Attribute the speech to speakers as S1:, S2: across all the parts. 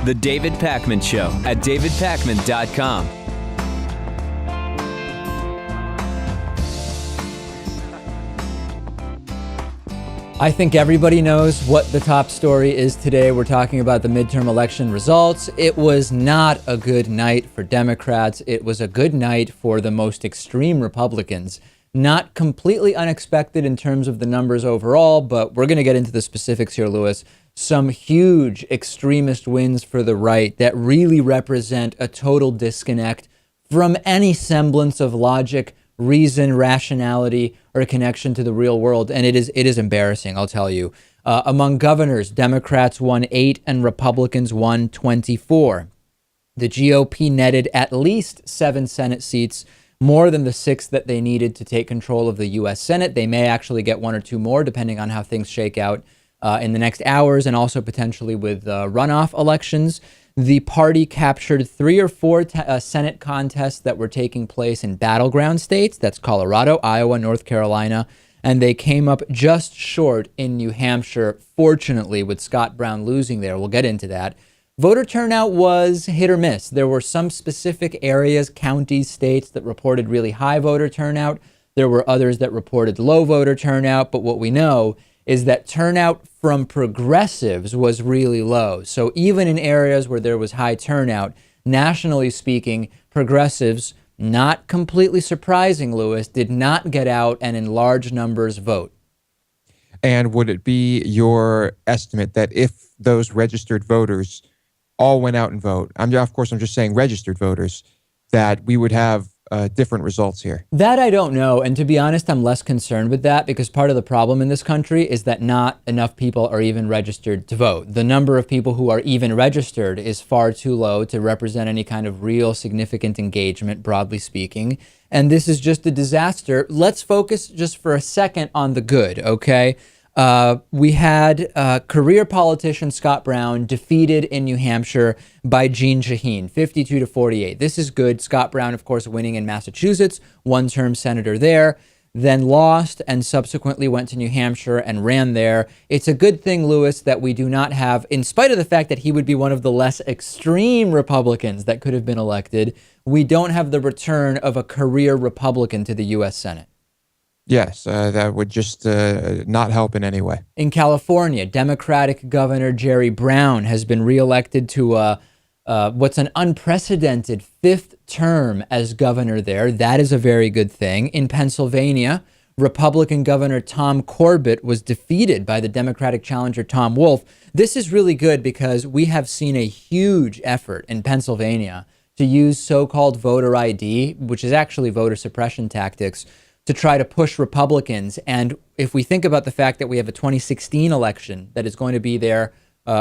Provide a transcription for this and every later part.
S1: The David Pakman Show at davidpakman.com.
S2: I think everybody knows what the top story is today. We're talking about the midterm election results. It was not a good night for Democrats. It was a good night for the most extreme Republicans. Not completely unexpected in terms of the numbers overall, but we're going to get into the specifics here, Lewis. Some huge extremist wins for the right that really represent a total disconnect from any semblance of logic, reason, rationality, or a connection to the real world. And it is embarrassing, I'll tell you. Among governors, Democrats won 8 and Republicans won 24. The GOP netted at least 7 Senate seats, more than the 6 that they needed to take control of the U.S. Senate. They may actually get 1 or 2 more, depending on how things shake out in the next hours, and also potentially with runoff elections. The party captured 3 or 4 Senate contests that were taking place in battleground states. That's Colorado, Iowa, North Carolina. And they came up just short in New Hampshire, fortunately, with Scott Brown losing there. We'll get into that. Voter turnout was hit or miss. There were some specific areas, counties, states that reported really high voter turnout. There were others that reported low voter turnout. But what we know is that turnout from progressives was really low. So even in areas where there was high turnout, nationally speaking, progressives, not completely surprising, Lewis, did not get out and in large numbers vote.
S3: And would it be your estimate that if those registered voters all went out and vote, I'm just saying registered voters, that we would have different results here?
S2: That I don't know. And to be honest, I'm less concerned with that because part of the problem in this country is that not enough people are even registered to vote. The number of people who are even registered is far too low to represent any kind of real significant engagement, broadly speaking. And this is just a disaster. Let's focus just for a second on the good, okay? We had career politician Scott Brown defeated in New Hampshire by Jeanne Shaheen, 52-48. This is good. Scott Brown, of course, winning in Massachusetts, one-term senator there, then lost and subsequently went to New Hampshire and ran there. It's a good thing, Lewis, that we do not have, in spite of the fact that he would be one of the less extreme Republicans that could have been elected, we don't have the return of a career Republican to the U.S. Senate.
S3: Yes, that would just not help in any way.
S2: In California, Democratic Governor Jerry Brown has been reelected to what's an unprecedented 5th term as governor there. That is a very good thing. In Pennsylvania, Republican Governor Tom Corbett was defeated by the Democratic challenger Tom Wolf. This is really good because we have seen a huge effort in Pennsylvania to use so-called voter ID, which is actually voter suppression tactics, to try to push Republicans. And if we think about the fact that we have a 2016 election that is going to be there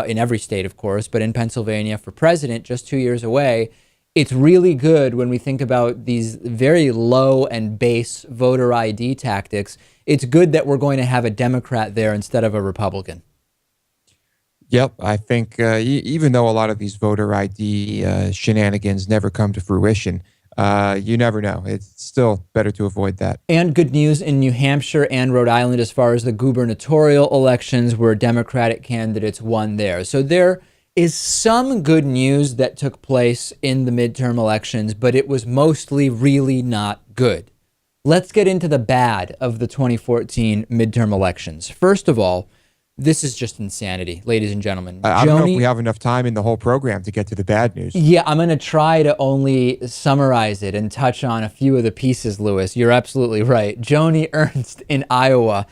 S2: in every state, of course, but in Pennsylvania for president just 2 years away, it's really good when we think about these very low and base voter ID tactics. It's good that we're going to have a Democrat there instead of a Republican.
S3: Yep, I think even though a lot of these voter ID shenanigans never come to fruition, you never know. It's still better to avoid that.
S2: And good news in New Hampshire and Rhode Island as far as the gubernatorial elections where Democratic candidates won there. So there is some good news that took place in the midterm elections, but it was mostly really not good. Let's get into the bad of the 2014 midterm elections. First of all, this is just insanity, ladies and gentlemen.
S3: I don't know if we have enough time in the whole program to get to the bad news.
S2: Yeah, I'm going to try to only summarize it and touch on a few of the pieces, Lewis. You're absolutely right. Joni Ernst in Iowa,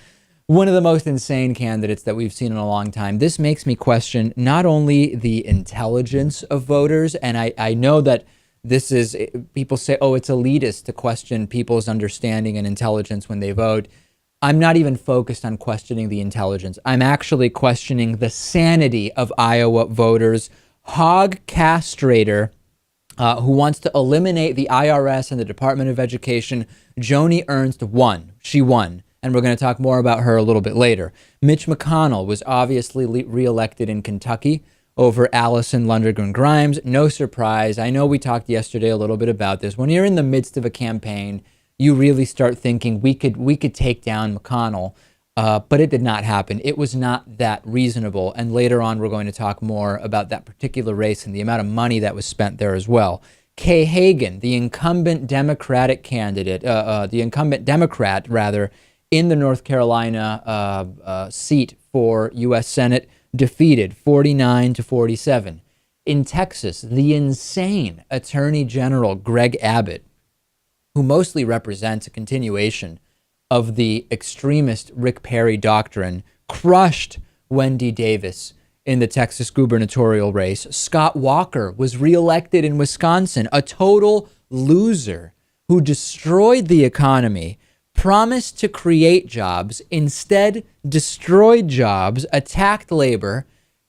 S2: one of the most insane candidates that we've seen in a long time. This makes me question not only the intelligence of voters, and I know that this is, people say, oh, it's elitist to question people's understanding and intelligence when they vote. I'm not even focused on questioning the intelligence. I'm actually questioning the sanity of Iowa voters. Hog castrator who wants to eliminate the IRS and the Department of Education, Joni Ernst won. She won. And we're going to talk more about her a little bit later. Mitch McConnell was obviously reelected in Kentucky over Allison Lundergan Grimes. No surprise. I know we talked yesterday a little bit about this. When you're in the midst of a campaign, you really start thinking we could take down McConnell. but it did not happen. It was not that reasonable. And later on, we're going to talk more about that particular race and the amount of money that was spent there as well. Kay Hagan, the incumbent Democratic candidate, the incumbent Democrat, rather, in the North Carolina seat for U.S. Senate, defeated 49-47. In Texas, the insane Attorney General Greg Abbott, who mostly represents a continuation of the extremist Rick Perry doctrine, crushed Wendy Davis in the Texas gubernatorial race. Scott Walker was reelected in Wisconsin, a total loser who destroyed the economy, promised to create jobs, instead destroyed jobs, attacked labor,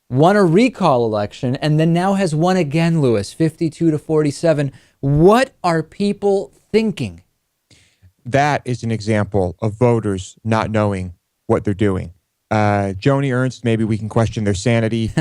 S2: won a recall election, and then now has won again, Lewis, 52-47. What are people thinking?
S3: That is an example of voters not knowing what they're doing. Joni Ernst, maybe we can question their sanity.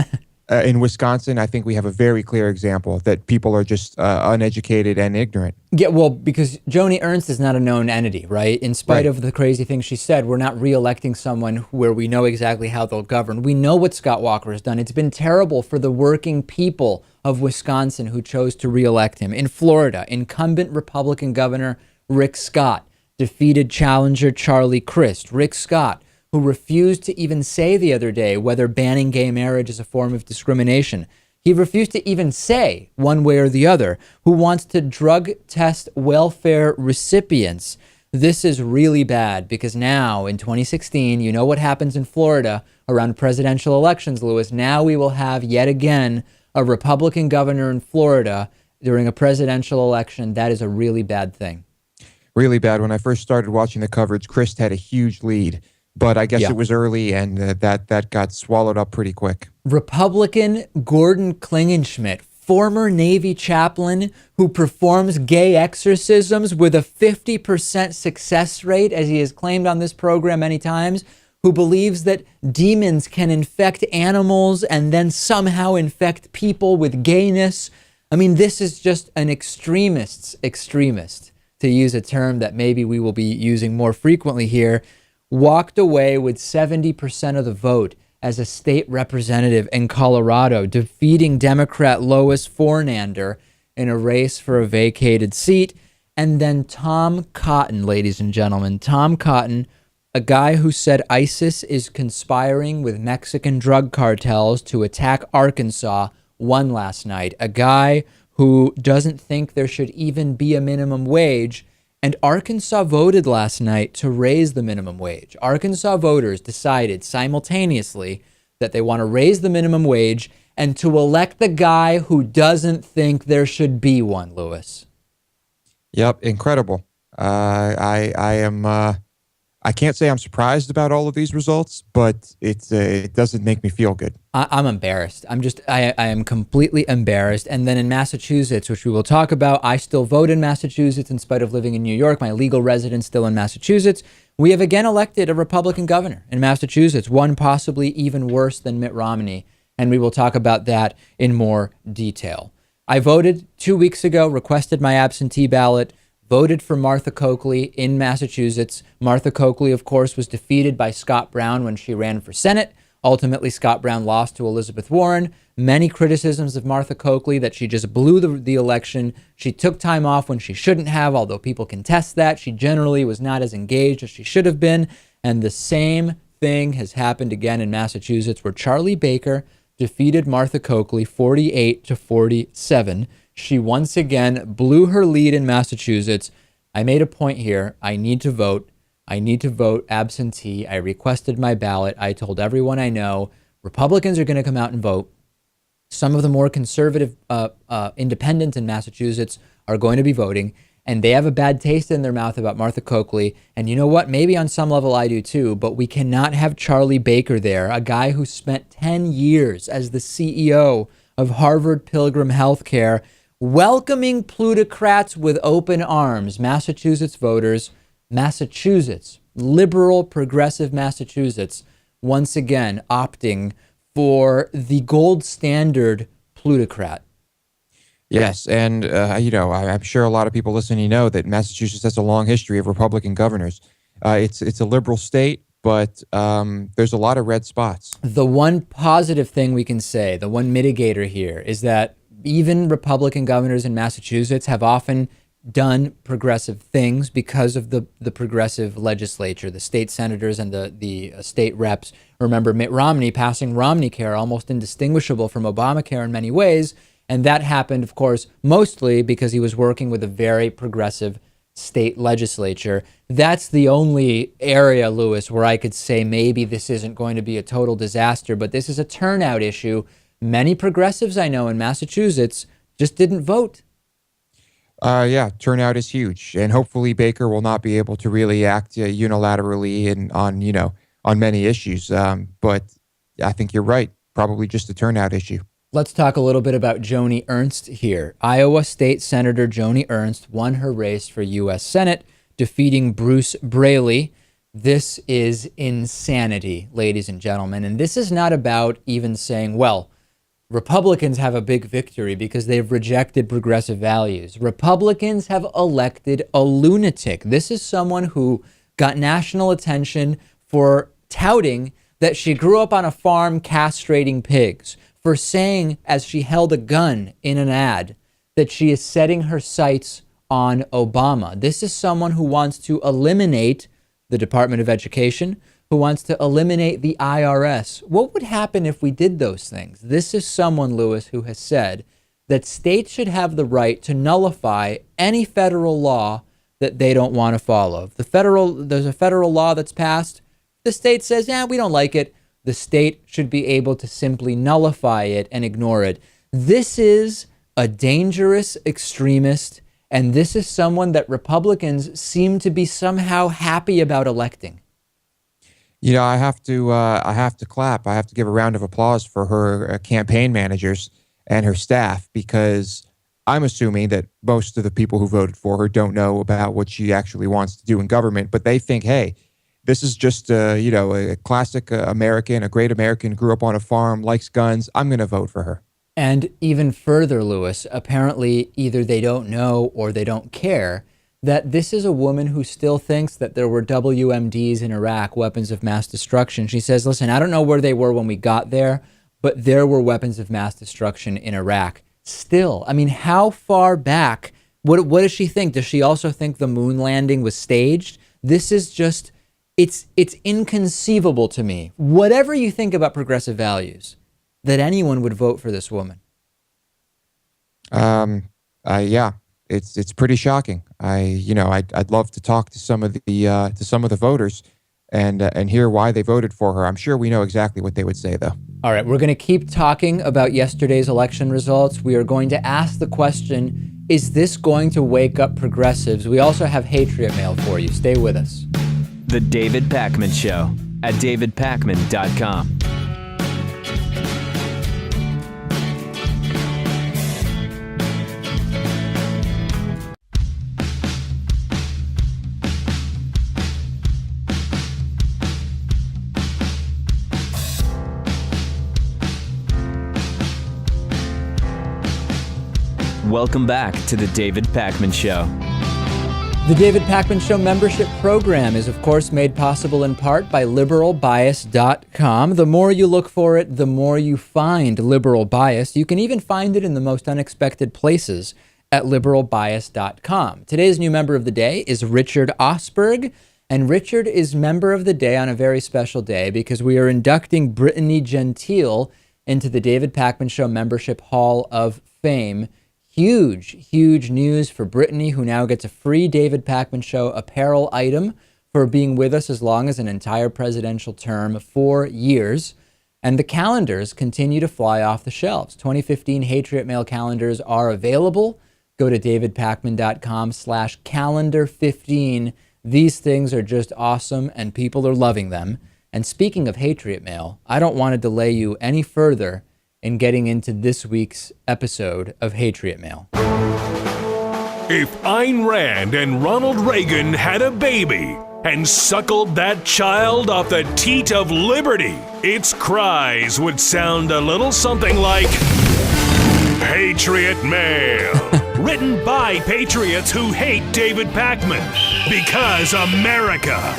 S3: In Wisconsin, I think we have a very clear example that people are just uneducated and ignorant.
S2: Yeah, well, because Joni Ernst is not a known entity, right? In spite of the crazy things she said, we're not re-electing someone where we know exactly how they'll govern. We know what Scott Walker has done. It's been terrible for the working people of Wisconsin who chose to re-elect him. In Florida, incumbent Republican Governor Rick Scott defeated challenger Charlie Crist. Rick Scott, who refused to even say the other day whether banning gay marriage is a form of discrimination. He refused to even say one way or the other, who wants to drug test welfare recipients. This is really bad because now in 2016, you know what happens in Florida around presidential elections, Lewis. Now we will have yet again a Republican governor in Florida during a presidential election. That is a really bad thing.
S3: Really bad. When I first started watching the coverage, Crist had a huge lead. But I guess it was early, and that got swallowed up pretty quick. Republican
S2: Gordon Klingenschmitt, former Navy chaplain who performs gay exorcisms with a 50% success rate, as he has claimed on this program many times, who believes that demons can infect animals and then somehow infect people with gayness. I mean, this is just an extremist, to use a term that maybe we will be using more frequently here, walked away with 70% of the vote as a state representative in Colorado, defeating Democrat Lois Fornander in a race for a vacated seat. And then Tom Cotton, ladies and gentlemen, Tom Cotton, a guy who said ISIS is conspiring with Mexican drug cartels to attack Arkansas, won last night. A guy who doesn't think there should even be a minimum wage. And Arkansas voted last night to raise the minimum wage. Arkansas voters decided simultaneously that they want to raise the minimum wage and to elect the guy who doesn't think there should be one, Lewis.
S3: Yep, incredible. I can't say I'm surprised about all of these results, but it doesn't make me feel good.
S2: I'm embarrassed. I am completely embarrassed. And then in Massachusetts, which we will talk about, I still vote in Massachusetts in spite of living in New York. My legal residence still in Massachusetts. We have again elected a Republican governor in Massachusetts, one possibly even worse than Mitt Romney. And we will talk about that in more detail. I voted 2 weeks ago, requested my absentee ballot, voted for Martha Coakley in Massachusetts. Martha Coakley, of course, was defeated by Scott Brown when she ran for Senate. Ultimately, Scott Brown lost to Elizabeth Warren. Many criticisms of Martha Coakley that she just blew the election. She took time off when she shouldn't have, although people contest that. She generally was not as engaged as she should have been. And the same thing has happened again in Massachusetts, where Charlie Baker defeated Martha Coakley 48-47. She once again blew her lead in Massachusetts. I made a point here. I need to vote. I need to vote absentee. I requested my ballot. I told everyone I know Republicans are going to come out and vote. Some of the more conservative independents in Massachusetts are going to be voting, and they have a bad taste in their mouth about Martha Coakley. And you know what? Maybe on some level I do too, but we cannot have Charlie Baker there, a guy who spent 10 years as the CEO of Harvard Pilgrim Healthcare, welcoming plutocrats with open arms. Massachusetts voters, Massachusetts, liberal, progressive Massachusetts, once again opting for the gold standard plutocrat.
S3: Yes, and I'm sure a lot of people listening know that Massachusetts has a long history of Republican governors. It's a liberal state, but there's a lot of red spots.
S2: The one positive thing we can say, the one mitigator here, is that even Republican governors in Massachusetts have often done progressive things because of the progressive legislature, the state senators and the state reps. Remember Mitt Romney passing Romney Care, almost indistinguishable from Obamacare in many ways. And that happened, of course, mostly because he was working with a very progressive state legislature. That's the only area, Lewis, where I could say maybe this isn't going to be a total disaster, but this is a turnout issue. Many progressives I know in Massachusetts just didn't vote.
S3: Yeah, turnout is huge, and hopefully Baker will not be able to really act unilaterally and on many issues. But I think you're right, probably just a turnout issue.
S2: Let's talk a little bit about Joni Ernst here. Iowa State Senator Joni Ernst won her race for U.S. Senate, defeating Bruce Braley. This is insanity, ladies and gentlemen. And this is not about even saying, well, Republicans have a big victory because they've rejected progressive values. Republicans have elected a lunatic. This is someone who got national attention for touting that she grew up on a farm castrating pigs, for saying, as she held a gun in an ad, that she is setting her sights on Obama. This is someone who wants to eliminate the Department of Education, who wants to eliminate the IRS. What would happen if we did those things? This is someone, Lewis, who has said that states should have the right to nullify any federal law that they don't want to follow. There's a federal law that's passed. The state says, we don't like it. The state should be able to simply nullify it and ignore it. This is a dangerous extremist, and this is someone that Republicans seem to be somehow happy about electing.
S3: I have to clap. I have to give a round of applause for her campaign managers and her staff, because I'm assuming that most of the people who voted for her don't know about what she actually wants to do in government, but they think, hey, this is just a classic American, a great American, grew up on a farm, likes guns. I'm going to vote for her.
S2: And even further, Lewis, apparently either they don't know or they don't care that this is a woman who still thinks that there were WMDs in Iraq, weapons of mass destruction. She says, listen, I don't know where they were when we got there, but there were weapons of mass destruction in Iraq. Still, I mean, how far back? What does she think? Does she also think the moon landing was staged? This is just, it's inconceivable to me, whatever you think about progressive values, that anyone would vote for this woman.
S3: Yeah. It's pretty shocking. I'd love to talk to some of the voters and hear why they voted for her. I'm sure we know exactly what they would say, though.
S2: All right, we're going to keep talking about yesterday's election results. We are going to ask the question, is this going to wake up progressives? We also have Hatriot Mail for you. Stay with us.
S1: The David Pakman Show at davidpakman.com. Welcome back to the David Pakman Show.
S2: The David Pakman Show membership program is, of course, made possible in part by liberalbias.com. The more you look for it, the more you find liberal bias. You can even find it in the most unexpected places at liberalbias.com. Today's new member of the day is Richard Osberg, and Richard is member of the day on a very special day because we are inducting Brittany Gentile into the David Pakman Show membership Hall of Fame. Huge news for Brittany, who now gets a free David Pakman Show apparel item for being with us as long as an entire presidential term, 4 years. And the calendars continue to fly off the shelves. 2015 Hatriot Mail calendars are available. Go to davidpakman.com/calendar15. These things are just awesome, and people are loving them. And speaking of Hatriot Mail, I don't want to delay you any further in getting into this week's episode of Hatriot Mail.
S4: If Ayn Rand and Ronald Reagan had a baby and suckled that child off the teat of liberty, its cries would sound a little something like Hatriot Mail. Written by patriots who hate David Pakman. Because America.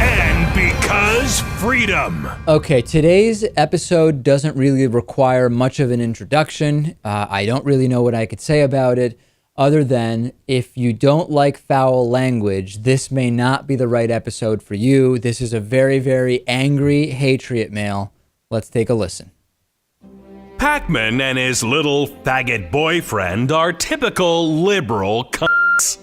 S4: And because freedom.
S2: Okay, today's episode doesn't really require much of an introduction. I don't really know what I could say about it, other than if you don't like foul language, this may not be the right episode for you. This is a very, very angry Hatriot Mail. Let's take a listen.
S4: Pac-Man and his little faggot boyfriend are typical liberal cunts.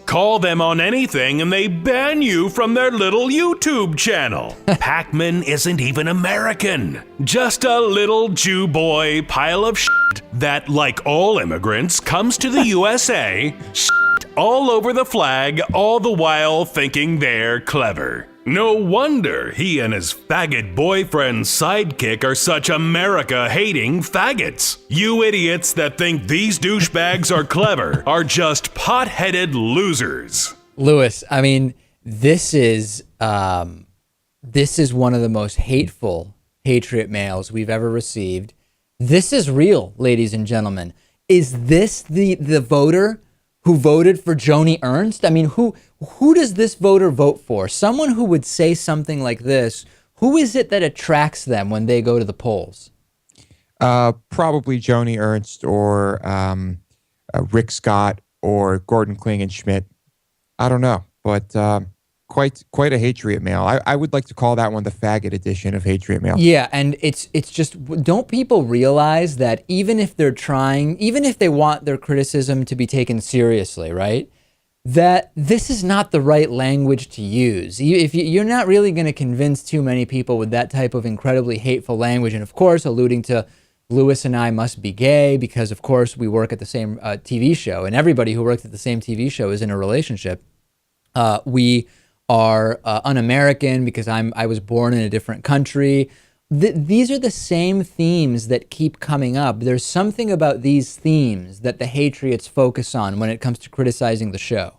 S4: Call them on anything and they ban you from their little YouTube channel. Pac-Man isn't even American. Just a little Jew boy pile of shit that, like all immigrants, comes to the USA, shit all over the flag, all the while thinking they're clever. No wonder he and his faggot boyfriend's sidekick are such America-hating faggots. You idiots that think these douchebags are clever are just pot-headed losers.
S2: Lewis, I mean, this is one of the most hateful Hatriot Mails we've ever received. This is real, ladies and gentlemen. Is this the voter who voted for Joni Ernst? I mean, who does this voter vote for? Someone who would say something like this. Who is it that attracts them when they go to the polls?
S3: Probably Joni Ernst or Rick Scott or Gordon Klingenschmidt. I don't know, but quite a Hatriot Mail. I would like to call that one the faggot edition of Hatriot Mail.
S2: Yeah, and it's just, don't people realize that even if they're trying, even if they want their criticism to be taken seriously, right, that this is not the right language to use. If you're not really going to convince too many people with that type of incredibly hateful language, and of course alluding to Lewis and I must be gay because of course we work at the same TV show, and everybody who works at the same TV show is in a relationship. We are un-American because I was born in a different country. These are the same themes that keep coming up. There's something about these themes that the Hatriots focus on when it comes to criticizing the show.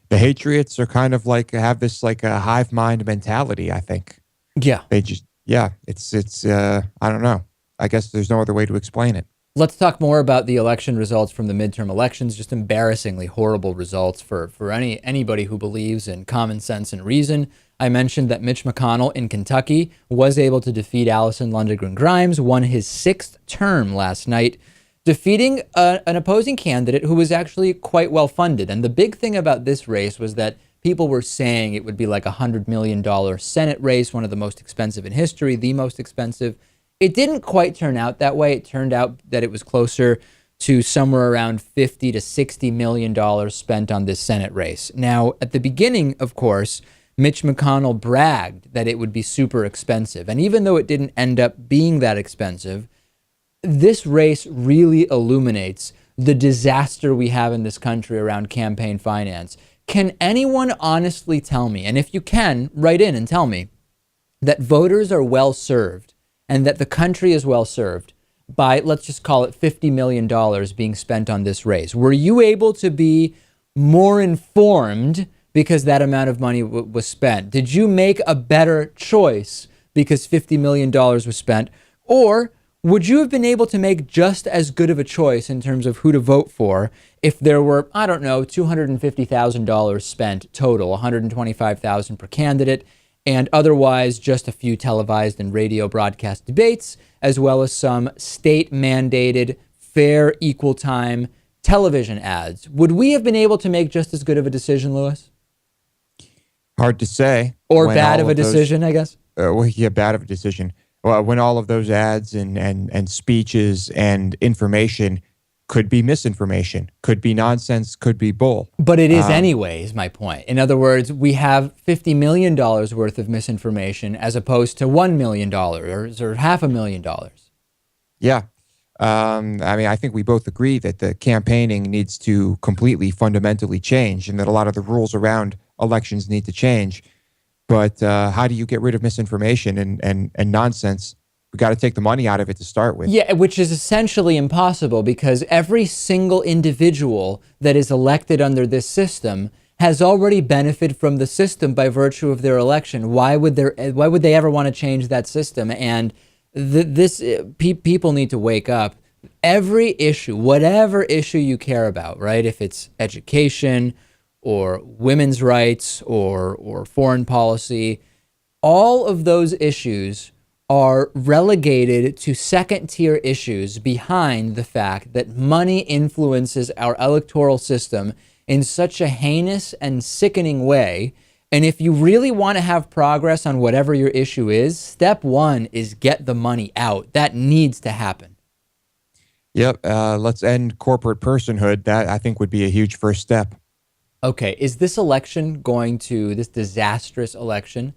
S3: The Hatriots are kind of like, have this like a hive mind mentality, I think.
S2: Yeah.
S3: They just, yeah, it's I don't know. I guess there's no other way to explain it.
S2: Let's talk more about the election results from the midterm elections. Just embarrassingly horrible results for anybody who believes in common sense and reason. I mentioned that Mitch McConnell in Kentucky was able to defeat Allison Lundgren Grimes, won his 6th term last night, defeating an opposing candidate who was actually quite well funded. And the big thing about this race was that people were saying it would be like a $100 million Senate race, one of the most expensive in history, the most expensive. It didn't quite turn out that way. It turned out that it was closer to somewhere around $50 to $60 million spent on this Senate race. Now, at the beginning, of course, Mitch McConnell bragged that it would be super expensive. And even though it didn't end up being that expensive, this race really illuminates the disaster we have in this country around campaign finance. Can anyone honestly tell me, and if you can, write in and tell me, that voters are well served and that the country is well served by, let's just call it $50 million being spent on this race? Were you able to be more informed because that amount of money was spent? Did you make a better choice because $50 million was spent? Or would you have been able to make just as good of a choice in terms of who to vote for if there were, I don't know, $250,000 spent total, $125,000 per candidate, and otherwise just a few televised and radio broadcast debates, as well as some state-mandated, fair, equal time television ads? Would we have been able to make just as good of a decision, Lewis?
S3: Hard to say.
S2: Or bad of a decision, I guess?
S3: Well, yeah, bad of a decision. Well, when all of those ads and speeches and information could be misinformation, could be nonsense, could be bull.
S2: But it is anyway, is my point. In other words, we have $50 million worth of misinformation as opposed to $1 million or $500,000.
S3: Yeah. I mean, I think we both agree that the campaigning needs to completely fundamentally change and that a lot of the rules around elections need to change. But how do you get rid of misinformation and nonsense? We got to take the money out of it to start with.
S2: Yeah, which is essentially impossible because every single individual that is elected under this system has already benefited from the system by virtue of their election. Why would they ever want to change that system? And people need to wake up. Every issue, whatever issue you care about, right? If it's education or women's rights or foreign policy, all of those issues are relegated to second-tier issues behind the fact that money influences our electoral system in such a heinous and sickening way. And if you really want to have progress on whatever your issue is, step one is get the money out. That needs to happen.
S3: Yep. Let's end corporate personhood. That, I think, would be a huge first step.
S2: Okay. Is this election this disastrous election,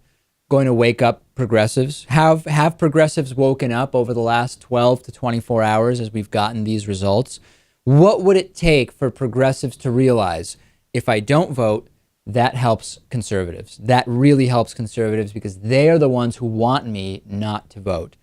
S2: going to wake up progressives? Have progressives woken up over the last 12 to 24 hours as we've gotten these results? What would it take for progressives to realize, if I don't vote, that helps conservatives? That really helps conservatives because they are the ones who want me not to vote.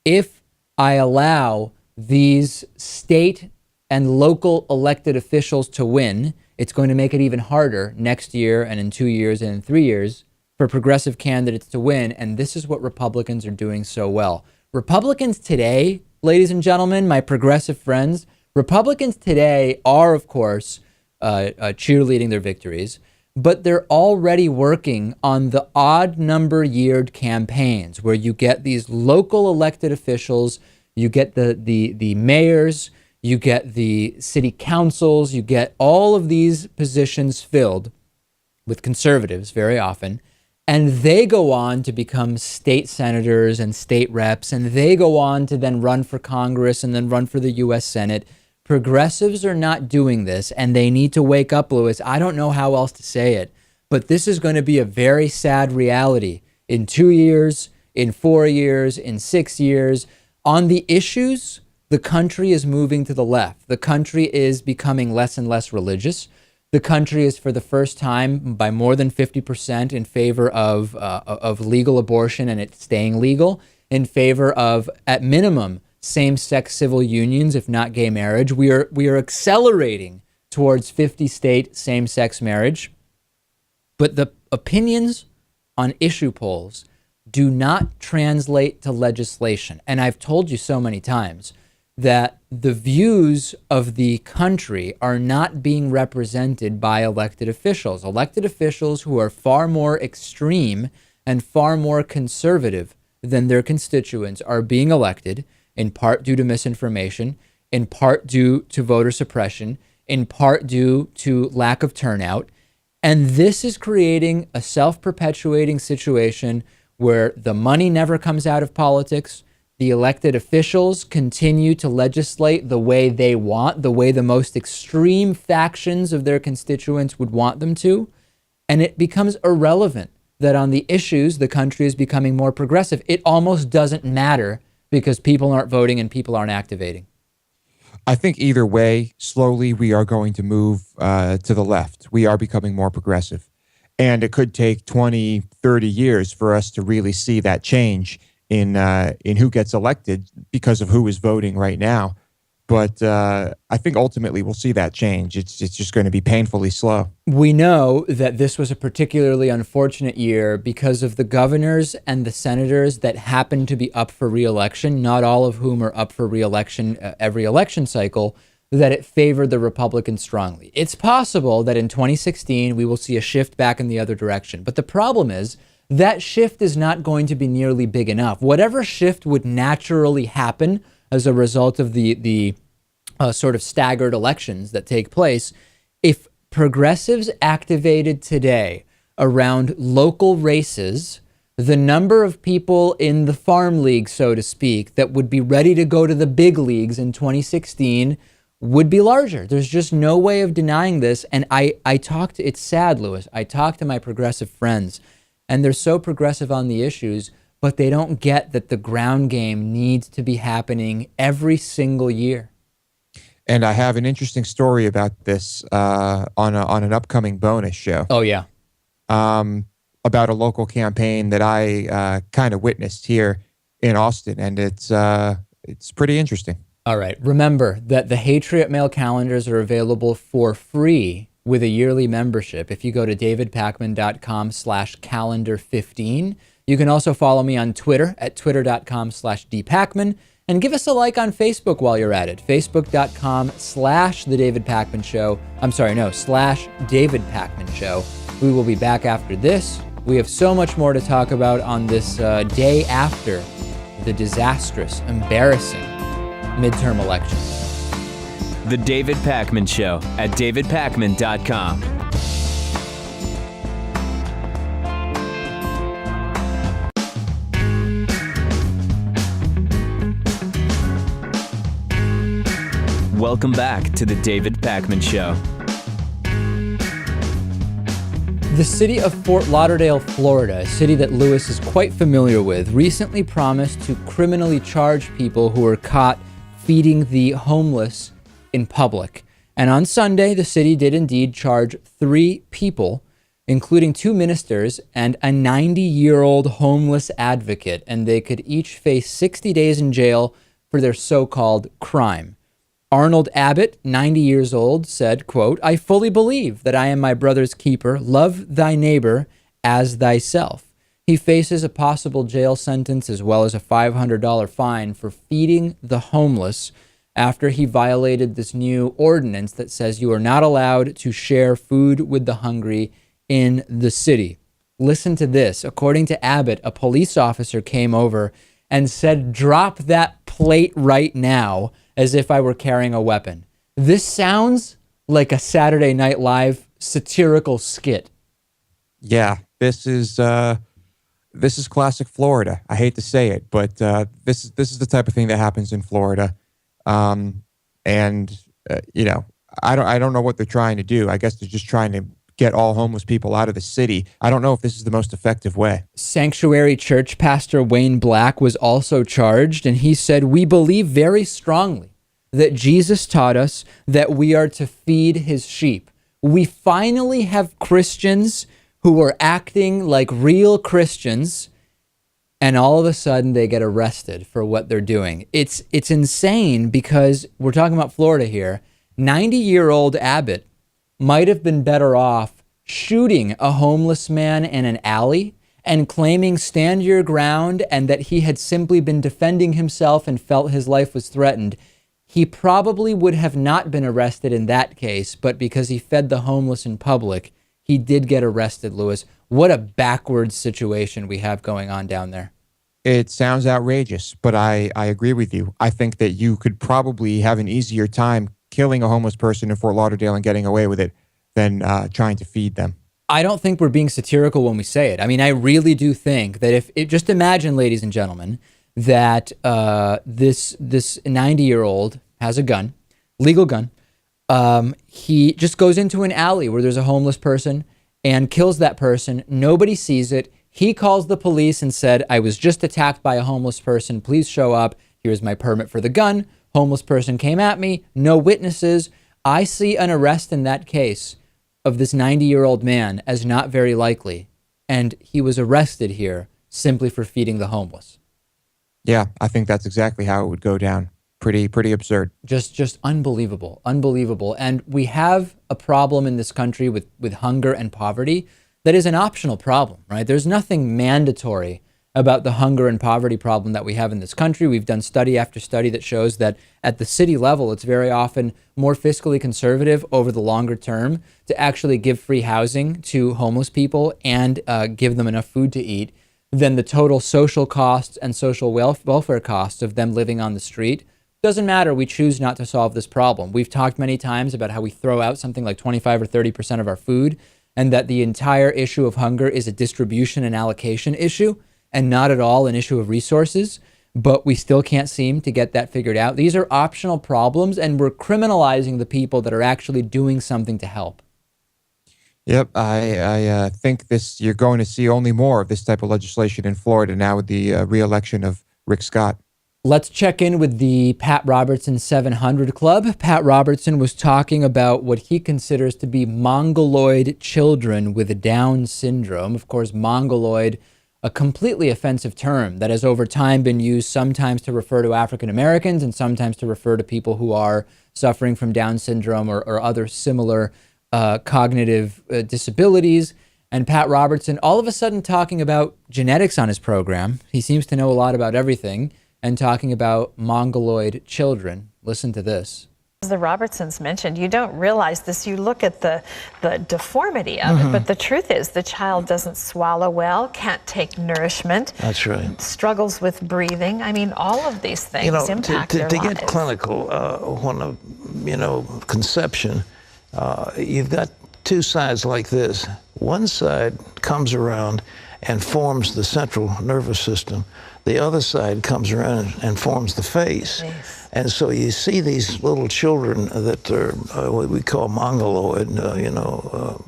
S2: If I allow these state and local elected officials to win, it's going to make it even harder next year and in 2 years and in 3 years for progressive candidates to win. And this is what Republicans are doing so well. Republicans today, ladies and gentlemen, my progressive friends, Republicans today are, of course, cheerleading their victories, but they're already working on the odd number yeared campaigns where you get these local elected officials, you get the mayors, you get the city councils, you get all of these positions filled with conservatives very often, and they go on to become state senators and state reps, and they go on to then run for Congress and then run for the U.S. Senate. Progressives are not doing this, and they need to wake up, Louis. I don't know how else to say it, but this is going to be a very sad reality in 2 years, in 4 years, in 6 years. On the issues, the country is moving to the left. The country is becoming less and less religious. The country is, for the first time, by more than 50% in favor of legal abortion and it staying legal, in favor of, at minimum, same-sex civil unions, if not gay marriage. We are accelerating towards 50-state same-sex marriage. But the opinions on issue polls do not translate to legislation. And I've told you so many times that the views of the country are not being represented by elected officials. Elected officials who are far more extreme and far more conservative than their constituents are being elected, in part due to misinformation, in part due to voter suppression, in part due to lack of turnout. And this is creating a self-perpetuating situation where the money never comes out of politics. The elected officials continue to legislate the way they want, the way the most extreme factions of their constituents would want them to. And it becomes irrelevant that on the issues, the country is becoming more progressive. It almost doesn't matter because people aren't voting and people aren't activating.
S3: I think either way, slowly we are going to move to the left. We are becoming more progressive. And it could take 20, 30 years for us to really see that change in who gets elected because of who is voting right now. But I think ultimately we'll see that change. It's just going to be painfully slow.
S2: We know that this was a particularly unfortunate year because of the governors and the senators that happened to be up for re-election, not all of whom are up for re-election every election cycle, that it favored the Republicans strongly. It's possible that in 2016 we will see a shift back in the other direction. But the problem is that shift is not going to be nearly big enough. Whatever shift would naturally happen as a result of the sort of staggered elections that take place, if progressives activated today around local races, the number of people in the farm league, so to speak, that would be ready to go to the big leagues in 2016 would be larger. There's just no way of denying this. And it's sad, Louis, I talk to my progressive friends, and they're so progressive on the issues, but they don't get that the ground game needs to be happening every single year.
S3: And I have an interesting story about this on an upcoming bonus show.
S2: Oh, yeah.
S3: About a local campaign that I kind of witnessed here in Austin, and it's pretty interesting.
S2: All right. Remember that the Hatriot Mail calendars are available for free with a yearly membership if you go to davidpakman.com/calendar15. You can also follow me on Twitter at twitter.com/dpakman, and give us a like on Facebook while you're at it. Facebook.com/The David Pakman Show. /David Pakman Show. We will be back after this We have so much more to talk about on this day after the disastrous, embarrassing midterm election.
S1: The David Pakman Show at davidpakman.com. Welcome back to the David Pakman Show.
S2: The city of Fort Lauderdale, Florida, a city that Lewis is quite familiar with, recently promised to criminally charge people who were caught feeding the homeless in public. And on Sunday, the city did indeed charge 3 people, including 2 ministers and a 90-year-old homeless advocate, and they could each face 60 days in jail for their so-called crime. Arnold Abbott, 90 years old, said, quote, "I fully believe that I am my brother's keeper. Love thy neighbor as thyself." He faces a possible jail sentence as well as a $500 fine for feeding the homeless after he violated this new ordinance that says you are not allowed to share food with the hungry in the city. Listen to this. According to Abbott, a police officer came over and said, "Drop that plate right now," as if I were carrying a weapon. This sounds like a Saturday Night Live satirical skit.
S3: Yeah, this is classic Florida. I hate to say it, but this is the type of thing that happens in Florida. I don't know what they're trying to do. I guess they're just trying to get all homeless people out of the city. I don't know if this is the most effective way.
S2: Sanctuary Church pastor Wayne Black was also charged, and he said, "We believe very strongly that Jesus taught us that we are to feed his sheep. We finally have Christians who are acting like real Christians, and all of a sudden they get arrested for what they're doing." It's insane because we're talking about Florida here. 90-year-old Abbott might have been better off shooting a homeless man in an alley and claiming stand your ground and that he had simply been defending himself and felt his life was threatened. He probably would have not been arrested in that case, but because he fed the homeless in public, he did get arrested, Lewis. What a backwards situation we have going on down there.
S3: It sounds outrageous, but I agree with you. I think that you could probably have an easier time killing a homeless person in Fort Lauderdale and getting away with it than trying to feed them.
S2: I don't think we're being satirical when we say it. I mean, I really do think that just imagine, ladies and gentlemen, that this 90-year-old has a gun, legal gun. He just goes into an alley where there's a homeless person and kills that person. Nobody sees it. He calls the police and said, "I was just attacked by a homeless person. Please show up. Here's my permit for the gun. Homeless person came at me. No witnesses." I see an arrest in that case of this 90-year-old man as not very likely. And he was arrested here simply for feeding the homeless.
S3: Yeah, I think that's exactly how it would go down. Pretty absurd.
S2: Just unbelievable. And we have a problem in this country with hunger and poverty that is an optional problem, right? There's nothing mandatory about the hunger and poverty problem that we have in this country. We've done study after study that shows that at the city level, it's very often more fiscally conservative over the longer term to actually give free housing to homeless people and give them enough food to eat than the total social costs and social welfare costs of them living on the street. Doesn't matter. We choose not to solve this problem. We've talked many times about how we throw out something like 25 or 30% of our food, and that the entire issue of hunger is a distribution and allocation issue and not at all an issue of resources, but we still can't seem to get that figured out. These are optional problems, and we're criminalizing the people that are actually doing something to help.
S3: Yep, I think you're going to see only more of this type of legislation in Florida now with the re-election of Rick Scott.
S2: Let's check in with the Pat Robertson 700 Club. Pat Robertson was talking about what he considers to be mongoloid children with Down syndrome. Of course, mongoloid, a completely offensive term that has over time been used sometimes to refer to African Americans and sometimes to refer to people who are suffering from Down syndrome or other similar cognitive disabilities. And Pat Robertson all of a sudden talking about genetics on his program. He seems to know a lot about everything, and talking about mongoloid children. Listen to this.
S5: As the Robertsons mentioned, you don't realize this. You look at the deformity of it, but the truth is the child doesn't swallow well, can't take nourishment.
S6: That's right.
S5: Struggles with breathing. I mean, all of these things impact their
S6: to
S5: lives.
S6: get clinical, conception, you've got two sides like this. One side comes around and forms the central nervous system. The other side comes around and forms the face. And so you see these little children that are what we call mongoloid,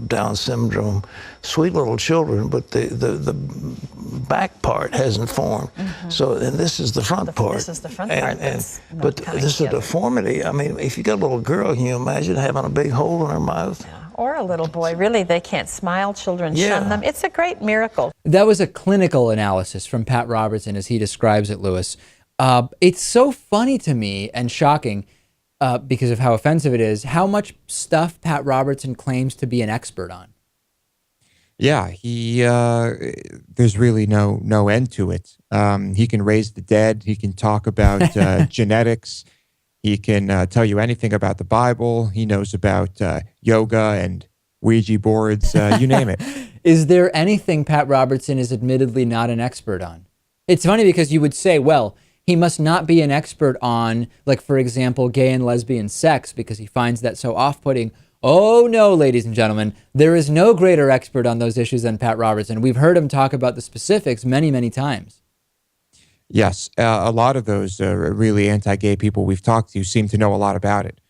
S6: Down syndrome, sweet little children, but the back part hasn't formed. So, and this is the front part.
S5: This is the front part.
S6: But this is a deformity. I mean, if you got a little girl, can you imagine having a big hole in her mouth?
S5: Or a little boy. Really, they can't smile. Children shun them. It's a great miracle.
S2: That was a clinical analysis from Pat Robertson as he describes it, Lewis. It's so funny to me and shocking because of how offensive it is, how much stuff Pat Robertson claims to be an expert on.
S3: Yeah, there's really no end to it. He can raise the dead. He can talk about genetics. He can tell you anything about the Bible. He knows about yoga and Ouija boards, you name it.
S2: Is there anything Pat Robertson is admittedly not an expert on? It's funny because you would say, well, he must not be an expert on, like, for example, gay and lesbian sex because he finds that so off-putting. Oh, no, ladies and gentlemen, there is no greater expert on those issues than Pat Robertson. We've heard him talk about the specifics many, many times.
S3: Yes, a lot of those really anti-gay people we've talked to seem to know a lot about it.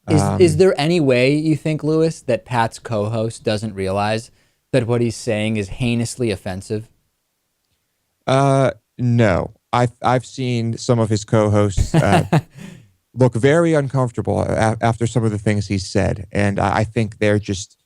S2: Is there any way, you think, Lewis, that Pat's co-host doesn't realize that what he's saying is heinously offensive?
S3: No. I've seen some of his co-hosts look very uncomfortable after some of the things he's said, and I think they just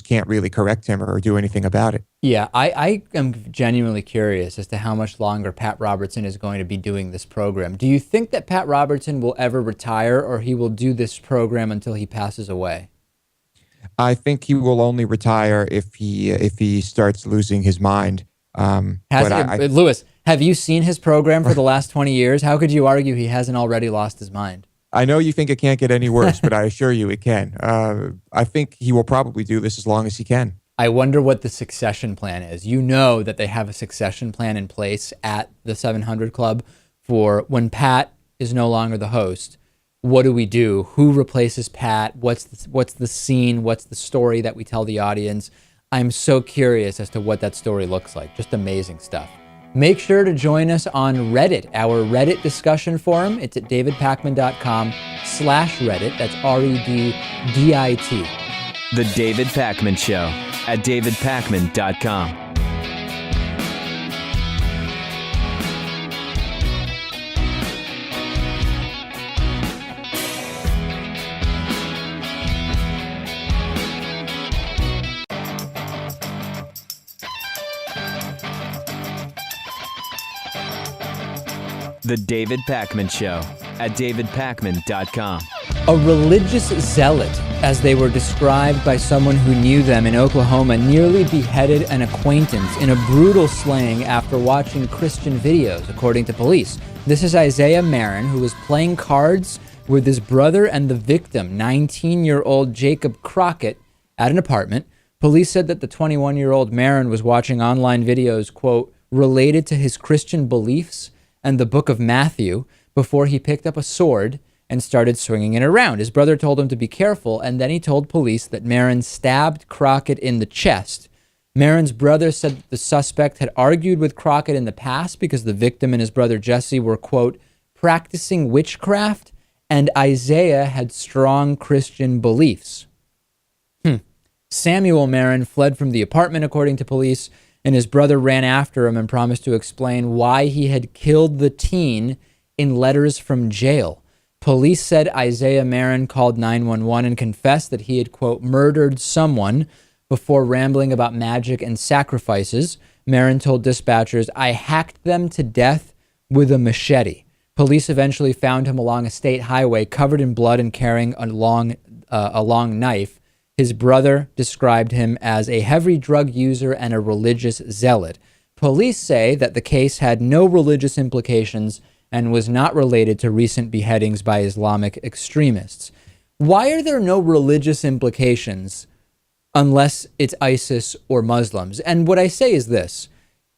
S3: can't really correct him or do anything about it.
S2: Yeah, I am genuinely curious as to how much longer Pat Robertson is going to be doing this program. Do you think that Pat Robertson will ever retire, or he will do this program until he passes away?
S3: I think he will only retire if he starts losing his mind.
S2: Lewis, have you seen his program for the last 20 years? How could you argue he hasn't already lost his mind?
S3: I know you think it can't get any worse, but I assure you it can. I think he will probably do this as long as he can.
S2: I wonder what the succession plan is. You know that they have a succession plan in place at the 700 Club for when Pat is no longer the host. What do we do? Who replaces Pat? What's the scene? What's the story that we tell the audience? I'm so curious as to what that story looks like. Just amazing stuff. Make sure to join us on Reddit, our Reddit discussion forum. It's at davidpakman.com/Reddit. That's REDDIT.
S1: The David Pakman Show at davidpakman.com. The David Pakman Show at davidpakman.com.
S2: A religious zealot, as they were described by someone who knew them in Oklahoma, nearly beheaded an acquaintance in a brutal slaying after watching Christian videos, according to police. This is Isaiah Marin, who was playing cards with his brother and the victim, 19-year-old Jacob Crockett, at an apartment. Police said that the 21-year-old Marin was watching online videos, quote, related to his Christian beliefs and the book of Matthew before he picked up a sword and started swinging it around. His brother told him to be careful, and then he told police that Marin stabbed Crockett in the chest. Marin's brother said that the suspect had argued with Crockett in the past because the victim and his brother Jesse were, quote, practicing witchcraft, and Isaiah had strong Christian beliefs. Samuel Marin fled from the apartment, according to police, and his brother ran after him and promised to explain why he had killed the teen in letters from jail. Police said Isaiah Marin called 911 and confessed that he had, quote, murdered someone before rambling about magic and sacrifices. Marin told dispatchers, I hacked them to death with a machete. Police eventually found him along a state highway covered in blood and carrying a long knife. His brother described him as a heavy drug user and a religious zealot. Police say that the case had no religious implications and was not related to recent beheadings by Islamic extremists. Why are there no religious implications unless it's ISIS or Muslims? And what I say is this.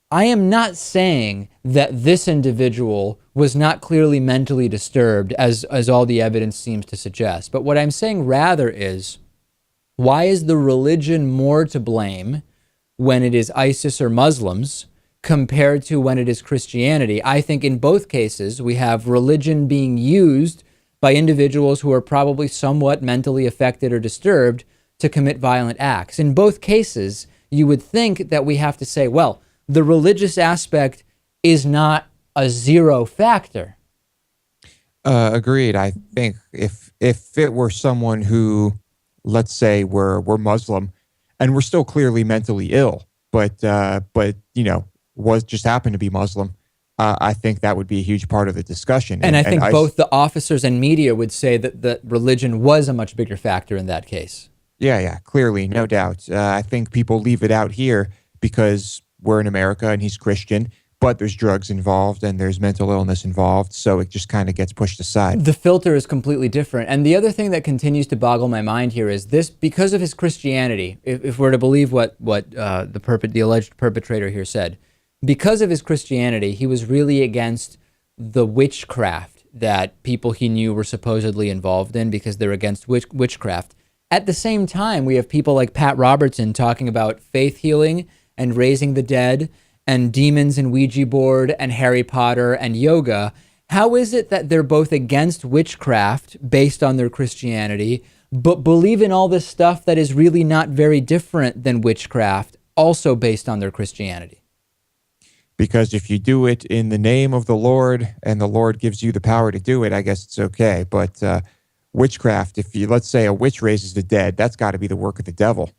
S2: I am not saying that this individual was not clearly mentally disturbed, as all the evidence seems to suggest. But what I'm saying rather is, why is the religion more to blame when it is ISIS or Muslims compared to when it is Christianity? I think in both cases, we have religion being used by individuals who are probably somewhat mentally affected or disturbed to commit violent acts. In both cases, you would think that we have to say, well, the religious aspect is not a zero factor.
S3: Agreed. I think if it were someone who, let's say, were Muslim and were still clearly mentally ill, but was just happened to be Muslim, I think that would be a huge part of the discussion.
S2: And I think both the officers and media would say that religion was a much bigger factor in that case.
S3: Yeah, clearly, no doubt. I think people leave it out here because we're in America and he's Christian, but there's drugs involved and there's mental illness involved, so it just kind of gets pushed aside. The
S2: filter is completely different. And the other thing that continues to boggle my mind here is this: because of his Christianity, if we're to believe what the alleged perpetrator here said, because of his Christianity, he was really against the witchcraft that people he knew were supposedly involved in, because they're against witchcraft. At the same time, we have people like Pat Robertson talking about faith healing and raising the dead and demons and Ouija board and Harry Potter and yoga. How is it that they're both against witchcraft based on their Christianity, but believe in all this stuff that is really not very different than witchcraft, also based on their Christianity?
S3: Because if you do it in the name of the Lord and the Lord gives you the power to do it, I guess it's okay. But witchcraft, let's say a witch raises the dead, that's got to be the work of the devil.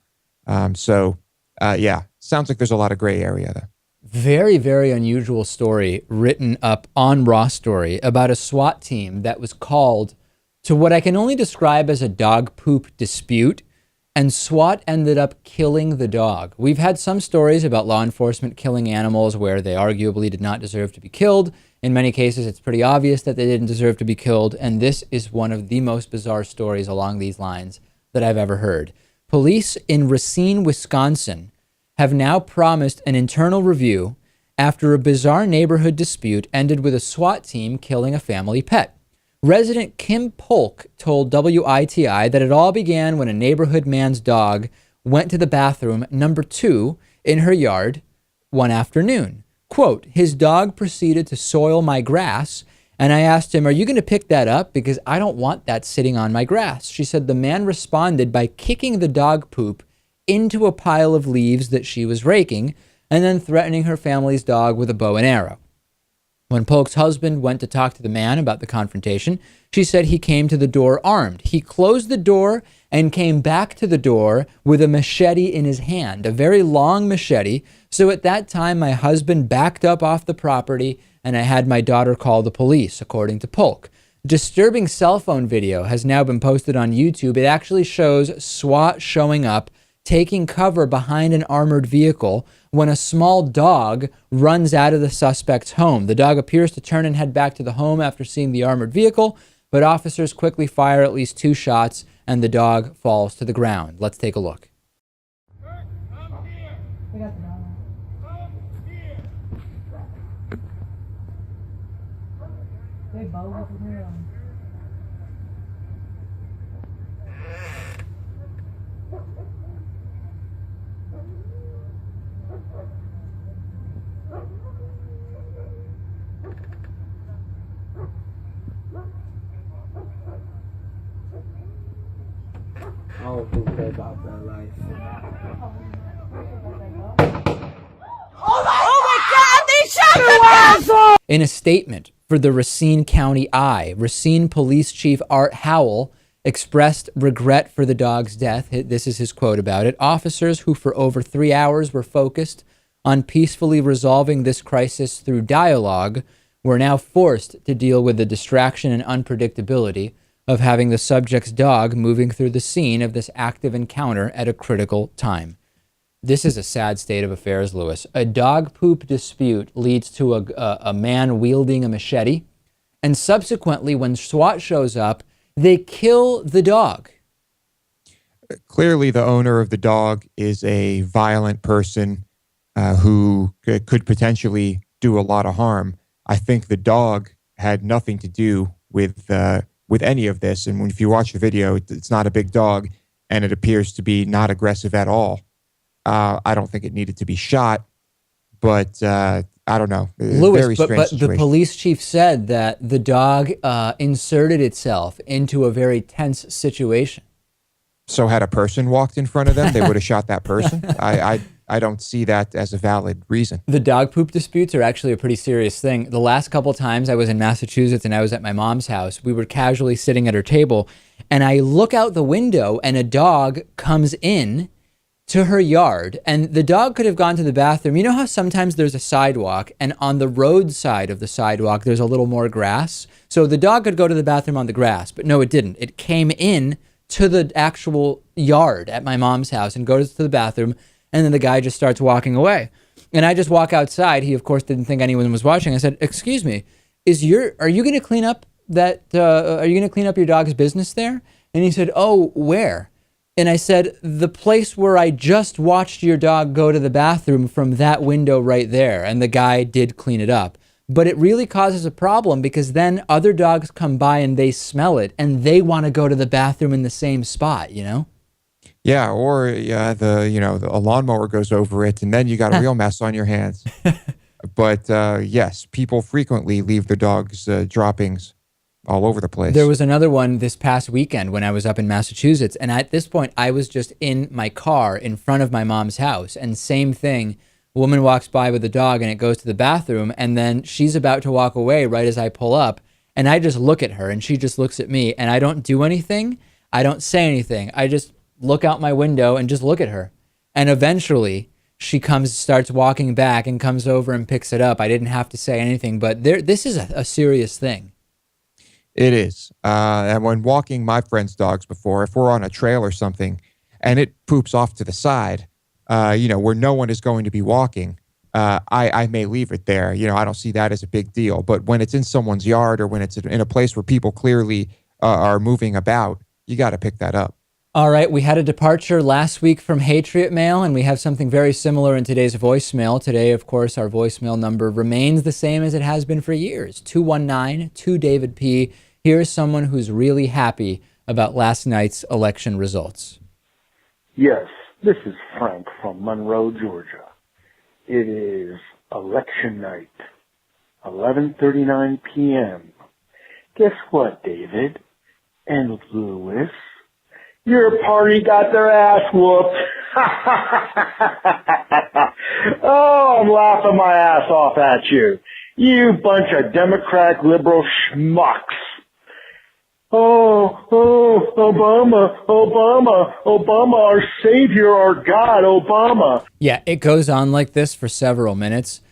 S3: Yeah, sounds like there's a lot of gray area there.
S2: Very, very unusual story written up on Raw Story about a SWAT team that was called to what I can only describe as a dog poop dispute, and SWAT ended up killing the dog. We've had some stories about law enforcement killing animals where they arguably did not deserve to be killed. In many cases, it's pretty obvious that they didn't deserve to be killed, and this is one of the most bizarre stories along these lines that I've ever heard. Police in Racine, Wisconsin, have now promised an internal review after a bizarre neighborhood dispute ended with a SWAT team killing a family pet. Resident Kim Polk told WITI that it all began when a neighborhood man's dog went to the bathroom number 2 in her yard one afternoon. Quote, his dog proceeded to soil my grass, and I asked him, are you going to pick that up? Because I don't want that sitting on my grass. She said the man responded by kicking the dog poop into a pile of leaves that she was raking, and then threatening her family's dog with a bow and arrow. When Polk's husband went to talk to the man about the confrontation, she said he came to the door armed. He closed the door and came back to the door with a machete in his hand, a very long machete. So at that time, my husband backed up off the property and I had my daughter call the police, according to Polk. Disturbing cell phone video has now been posted on YouTube. It actually shows SWAT showing up, taking cover behind an armored vehicle when a small dog runs out of the suspect's home. The dog appears to turn and head back to the home after seeing the armored vehicle, but officers quickly fire at least 2 shots and the dog falls to the ground. Let's take a look. We got the dog. They both over here.
S7: Oh, think about that life.
S8: Oh my God, they shot the asshole!
S2: In a statement for the Racine County Eye, Racine Police Chief Art Howell expressed regret for the dog's death. This is his quote about it. Officers who for over 3 hours were focused on peacefully resolving this crisis through dialogue were now forced to deal with the distraction and unpredictability of having the subject's dog moving through the scene of this active encounter at a critical time. This is a sad state of affairs, Lewis. A dog poop dispute leads to a man wielding a machete And subsequently, when SWAT shows up, they kill the dog.
S3: Clearly, the owner of the dog is a violent person who could potentially do a lot of harm. I think the dog had nothing to do with any of this. And if you watch the video, it's not a big dog, and it appears to be not aggressive at all. I don't think it needed to be shot, but I don't know.
S2: Louis,
S3: Very strange
S2: but the
S3: situation.
S2: police chief said that the dog inserted itself into a very tense situation.
S3: So had a person walked in front of them, they would have shot that person? I don't see that as a valid reason.
S2: The dog poop disputes are actually a pretty serious thing. The last couple times I was in Massachusetts and I was at my mom's house, we were casually sitting at her table, and I look out the window and a dog comes in to her yard, and the dog could have gone to the bathroom. You know how sometimes there's a sidewalk, and on the road side of the sidewalk, there's a little more grass? So the dog could go to the bathroom on the grass, but no, it didn't. It came in to the actual yard at my mom's house and goes to the bathroom, and then the guy just starts walking away. And I just walk outside. He, of course, didn't think anyone was watching. I said, "Excuse me, are you going to clean up are you going to clean up your dog's business there?" And he said, "Oh, where?" And I said, "The place where I just watched your dog go to the bathroom from that window right there." And the guy did clean it up. But it really causes a problem because then other dogs come by and they smell it and they want to go to the bathroom in the same spot, you know?
S3: Yeah, or a lawnmower goes over it, and then you got a real mess on your hands. But yes, people frequently leave their dogs' droppings all over the place.
S2: There was another one this past weekend when I was up in Massachusetts, and at this point, I was just in my car in front of my mom's house, and same thing. A woman walks by with a dog, and it goes to the bathroom, and then she's about to walk away right as I pull up, and I just look at her, and she just looks at me, and I don't do anything. I don't say anything. I just look out my window and just look at her. And eventually she starts walking back and comes over and picks it up. I didn't have to say anything, but this is a serious thing.
S3: It is. And when walking my friends' dogs before, if we're on a trail or something and it poops off to the side, where no one is going to be walking, I may leave it there. I don't see that as a big deal. But when it's in someone's yard or when it's in a place where people clearly are moving about, you got to pick that up.
S2: All right, we had a departure last week from Hatriot Mail, and we have something very similar in today's voicemail. Today, of course, our voicemail number remains the same as it has been for years, 219-2-DAVID-P. Here's someone who's really happy about last night's election results.
S9: Yes, this is Frank from Monroe, Georgia. It is election night, 11:39 p.m. Guess what, David and Louis? Your party got their ass whooped. Oh, I'm laughing my ass off at you. You bunch of Democrat liberal schmucks. Oh, Obama, our savior, our God, Obama.
S2: Yeah, it goes on like this for several minutes.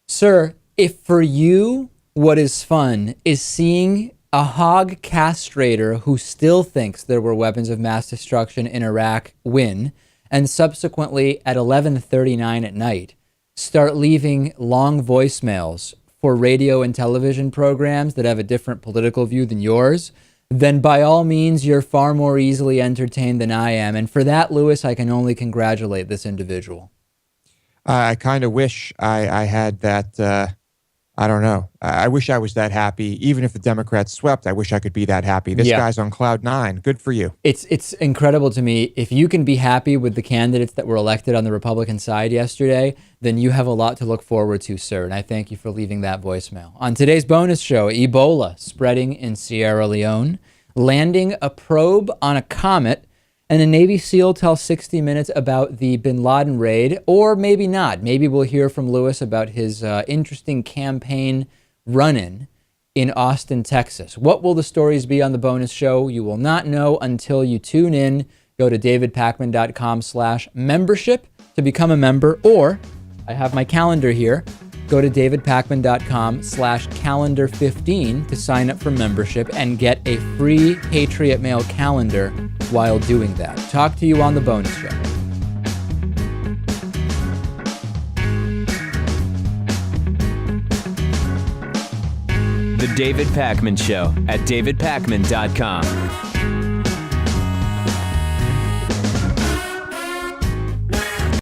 S2: Sir, if for you what is fun is seeing a hog castrator who still thinks there were weapons of mass destruction in Iraq win, and subsequently at 11:39 at night, start leaving long voicemails for radio and television programs that have a different political view than yours, then by all means, you're far more easily entertained than I am. And for that, Louis, I can only congratulate this individual.
S3: I kind of wish I had that. I don't know. I wish I was that happy. Even if the Democrats swept, I wish I could be that happy. This guy's on cloud nine. Good for you.
S2: It's incredible to me. If you can be happy with the candidates that were elected on the Republican side yesterday, then you have a lot to look forward to, sir. And I thank you for leaving that voicemail. On today's bonus show, Ebola spreading in Sierra Leone, landing a probe on a comet, and a Navy SEAL tells 60 Minutes about the bin Laden raid, or maybe not. Maybe we'll hear from Louis about his interesting campaign run-in Austin, Texas. What will the stories be on the bonus show? You will not know until you tune in. Go to davidpakman.com/membership to become a member, or I have my calendar here. Go to davidpakman.com/calendar15 to sign up for membership and get a free Hatriot Mail calendar while doing that. Talk to you on the bonus show.
S1: The David Pakman Show at davidpakman.com.